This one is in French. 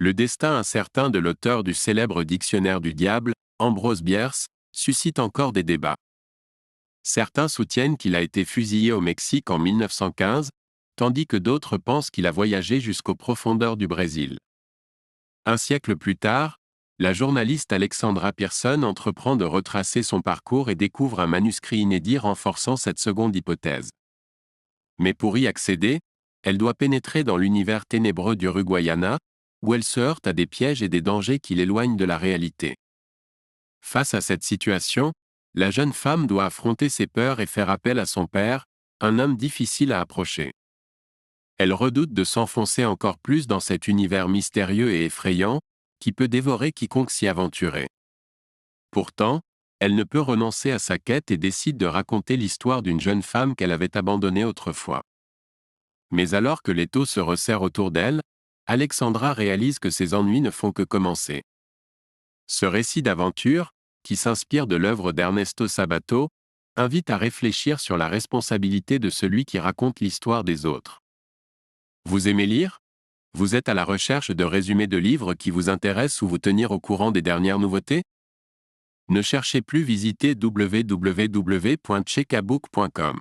Le destin incertain de l'auteur du célèbre dictionnaire du diable, Ambrose Bierce, suscite encore des débats. Certains soutiennent qu'il a été fusillé au Mexique en 1915, tandis que d'autres pensent qu'il a voyagé jusqu'aux profondeurs du Brésil. Un siècle plus tard, la journaliste Alexandra Pearson entreprend de retracer son parcours et découvre un manuscrit inédit renforçant cette seconde hypothèse. Mais pour y accéder, elle doit pénétrer dans l'univers ténébreux d'Uruguayana, où elle se heurte à des pièges et des dangers qui l'éloignent de la réalité. Face à cette situation, la jeune femme doit affronter ses peurs et faire appel à son père, un homme difficile à approcher. Elle redoute de s'enfoncer encore plus dans cet univers mystérieux et effrayant, qui peut dévorer quiconque s'y aventurer. Pourtant, elle ne peut renoncer à sa quête et décide de raconter l'histoire d'une jeune femme qu'elle avait abandonnée autrefois. Mais alors que l'étau se resserre autour d'elle, Alexandra réalise que ses ennuis ne font que commencer. Ce récit d'aventure, qui s'inspire de l'œuvre d'Ernesto Sabato, invite à réfléchir sur la responsabilité de celui qui raconte l'histoire des autres. Vous aimez lire? Vous êtes à la recherche de résumés de livres qui vous intéressent ou vous tenir au courant des dernières nouveautés? Ne cherchez plus, visitez www.chekabook.com.